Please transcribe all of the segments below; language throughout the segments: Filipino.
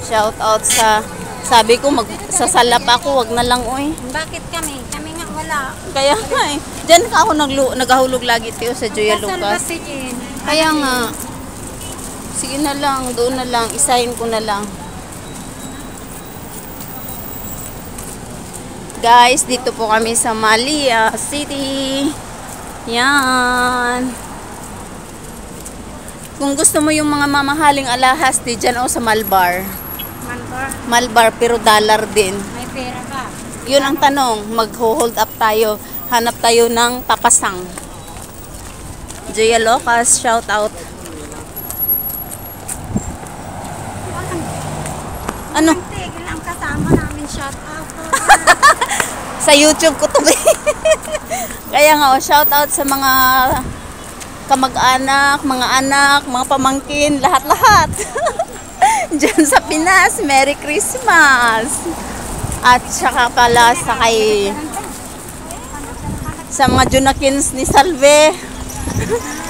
Shout out sa, sabi ko magsasalap ako, wag na lang oy. Bakit kami? Kami nga wala. Kaya nga eh. Diyan ka ako naghahulog lagi tiyo sa Joya Kasal ba Lucas. si Jean? Kaya nga. Sige na lang, doon na lang, isahin ko na lang. Guys, dito po kami sa Malia City. Yan. Kung gusto mo yung mga mamahaling alahas, di dyan o sa Malbar. Malbar? Malbar, pero dollar din. May pera ka? Yun ang tanong, mag-hold up tayo. Hanap tayo ng papasang. Joya Lucas, shout out. Ano? Tigil ang kasama namin, shout out. Sa YouTube ko to. Kaya nga, shout out sa mga kamag-anak, mga anak, mga pamangkin, lahat-lahat. Diyan sa Pinas, Merry Christmas. At saka pala sa mga Junakins ni Salve,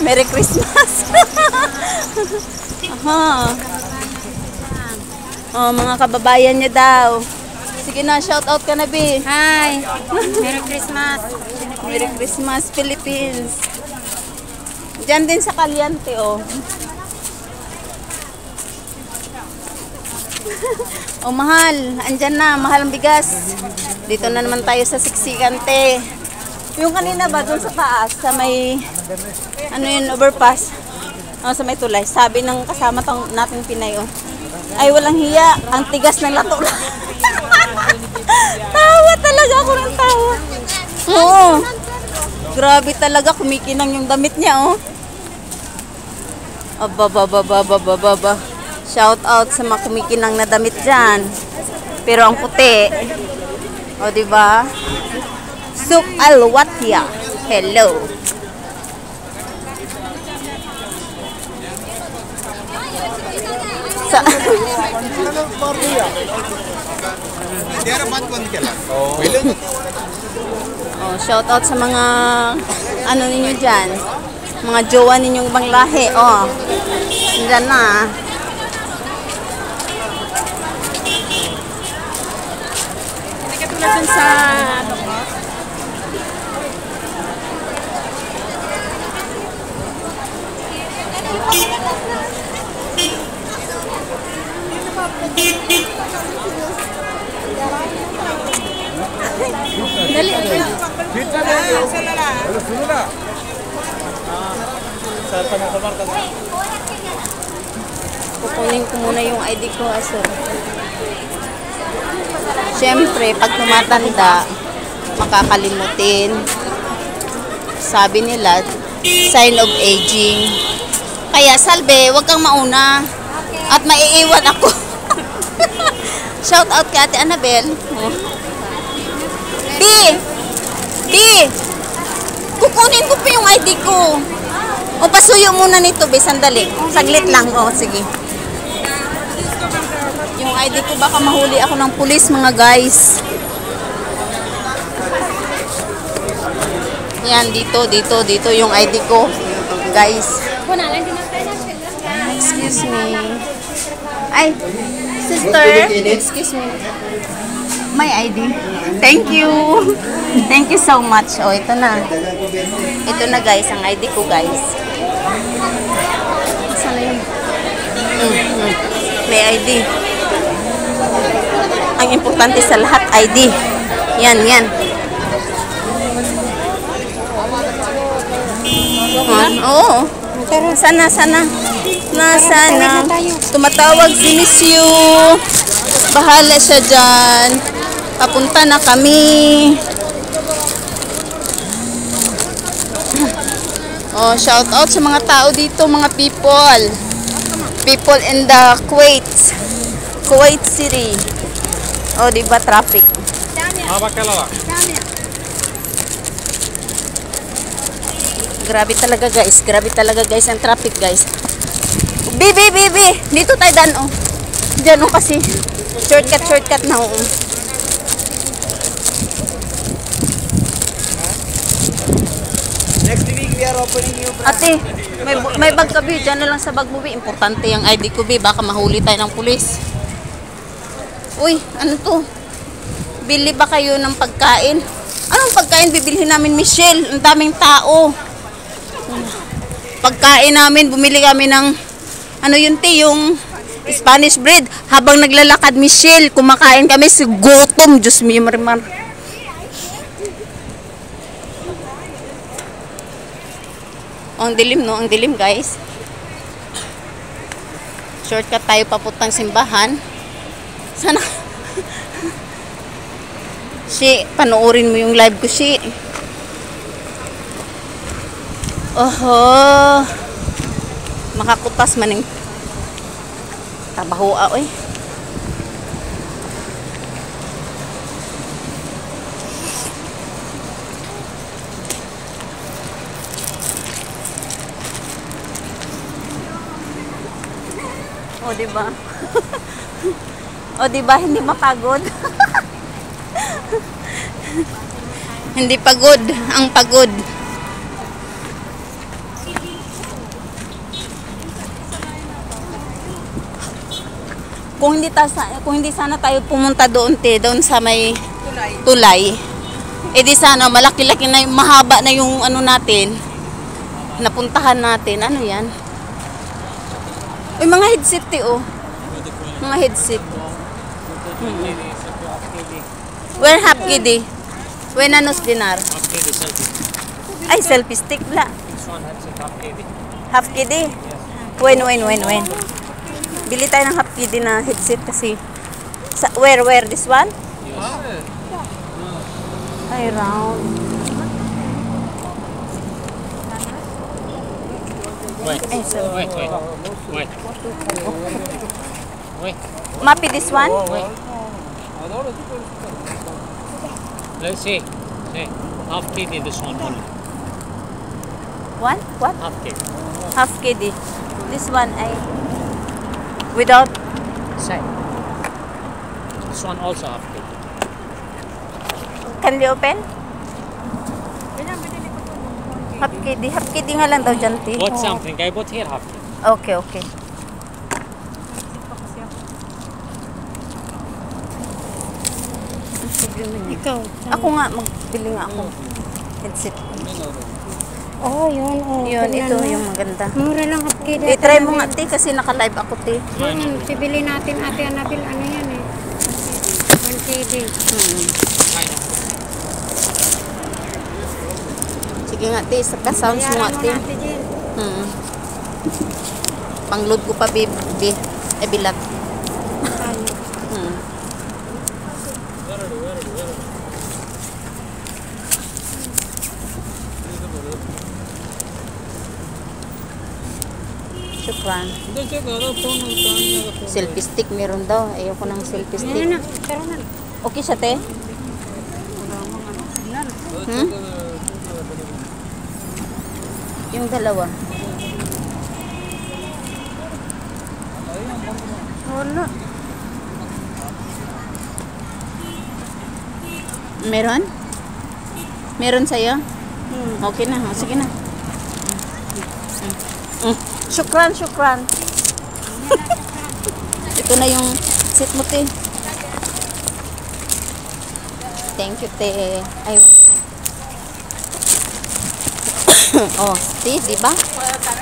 Merry Christmas. Aha. Oh, mga kababayan niya daw. Sige na, shout out ka na, Bi. Hi! Merry Christmas! Merry Christmas, Philippines. Diyan din sa Caliente, oh. Oh, mahal. Andyan na, mahal ang bigas. Dito na naman tayo sa Siksikante. Yung kanina ba, doon sa taas, sa may, ano yun, overpass. Oh, sa may tulay. Sabi ng kasama nating Pinay, oh. Ay, walang hiya. Ang tigas ng lato. Tawa talaga ako ng tawa. Oo. Grabe talaga, kumikinang yung damit niya, oh. Aba. Shout out sa mga kumikinang na damit dyan. Pero ang puti. O, diba? Soup Alwatia. Hello. Sa oh, shout out sa mga ano ninyo dyan. Mga jowa ninyong ibang lahi. Oh. Diyan na. Katulad sa ano ko? Dali. Kukunin ko muna yung ID ko, aso. Siyempre, pag tumatanda, makakalimutin. Sabi nila, sign of aging. Kaya, Salve, wag kang mauna. At maiiwan ako. Shout out kay Ate Annabel. Oh. Di! Kukunin ko pa yung ID ko. O, pasuyo muna nito, be. Sandali. Saglit lang. O, sige. Yung ID ko, baka mahuli ako ng pulis, mga guys. Yan, dito yung ID ko. Guys. Excuse me. Ay, sister. Excuse me. My ID. Thank you. Thank you so much. Oh, ito na. Ito na, guys, ang ID ko, guys. Sana yun? May ID. Ang importante sa lahat, ID. Yan. Oo. Sana. Tumatawag si Miss You. Bahala siya dyan. Papunta na kami. Oh, shout out sa mga tao dito, mga people. People in the Kuwait City. Oh, diba traffic? Grabe talaga, guys. Ang traffic, guys. Bibi. Dito tayo dan, oh. Diyan, oh, kasi. Shortcut na, oh. Next week we are opening new branch. Ate, may bag ka, Bi. Diyan na lang sa bag mo, Bi. Importante yung ID ko, Bi. Baka mahuli tayo ng pulis. Uy, ano to? Bili ba kayo ng pagkain? Anong pagkain bibilhin namin, Michelle? Ang daming tao. Pagkain namin, bumili kami ng ano yun, te, yung Spanish bread. Habang naglalakad, Michelle, kumakain kami sa gutom. Diyos mo, Marimar. Oh, ang dilim, no? Ang dilim, guys. Shortcut tayo papuntang simbahan. Sana. Shi, panoorin mo yung live ko, Shi. Oho. Makakutas man yung tabaho, oy. O, diba? O, diba? Hindi mapagod. Hindi pagod. Ang pagod. Kung hindi sana tayo pumunta doon, doon sa may tulay. Eh di sana malaki-laki na mahaba na yung ano natin. Napuntahan natin. Ano 'yan? Uy, mga headset, oh. Mga headset. Where half kidi? When anos dinar? Ay, selfie stick la. Half kidi? When? Bili tayo ng half kidi na headset kasi. Where? This one? Ay, round. Wait. Ay, so. Wait. Mapi this one? Wait. Let's see. See. Half KD this one only. One? What? Half KD. Half kidi. This one ay without. Say. This one also half KD. Can we open? Half kidi nga lang daw dyan, te. Bought something. I bought here half KD. Okay. Ikaw. Ako nga, magbili nga ako. Headset. Oh, yun. Oh, Yun, tingnan ito mo. yung maganda. Mura lang at kida. I-try mo nga, te, kasi naka-live ako, te. Yun, sibili natin ate Anabil. Ano yan eh? 1 KD. Sige nga, te, sa sounds mo nga, Bayaran mo te. natin din. Pang-load ko pa, bilat. Tayo. Shukran. Selfie stick meron daw. Ayoko ng selfie stick. Yan na. Pero na. Okay siya, te? Yung dalawa. Wala. Meron? Meron sa'yo? Okay na. Sige na. Shukran. Ito na yung set mo, te. Thank you, te. Ay. Oh, te, di ba?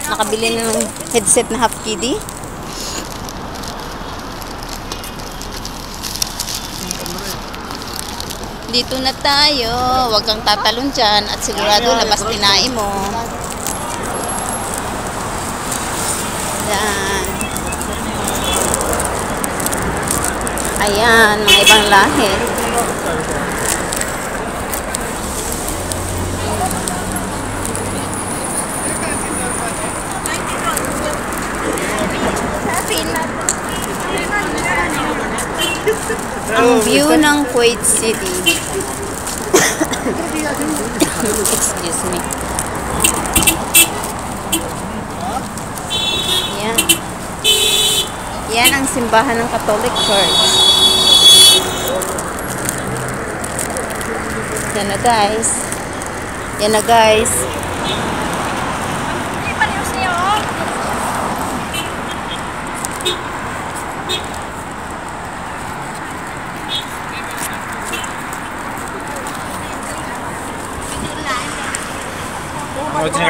Nakabili na ng headset na half kidi. Dito na tayo. Huwag kang tatalon dyan at sigurado labas tinae mo. Yan. Ayan, mga ibang lahi. Ang view ng Kuwait City. Excuse me. Yan. Yan ang simbahan ng Catholic Church. Yan na, guys. Yan na, guys.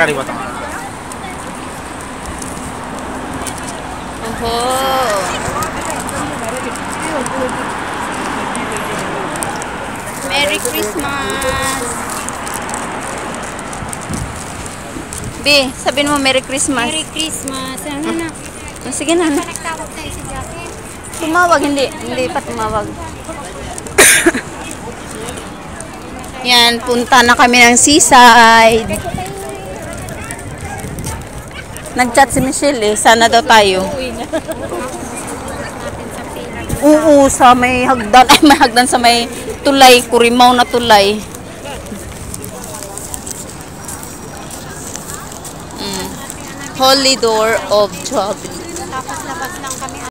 がりボタン。 Oho. Merry Christmas. B, sabihin mo Merry Christmas. Merry Christmas. Ano na? Sige na. Nagtawag tayo si Jackie. Tumawag, hindi. Hindi pa tumawag. Yan, punta na kami ng seaside. Nag-chat si Michelle eh. Sana daw tayo. Oo, sa may hagdan. Ay, may hagdan sa may tulay. Kurimaw na tulay. Holy Door of Jubilee. Tapos labas lang kami.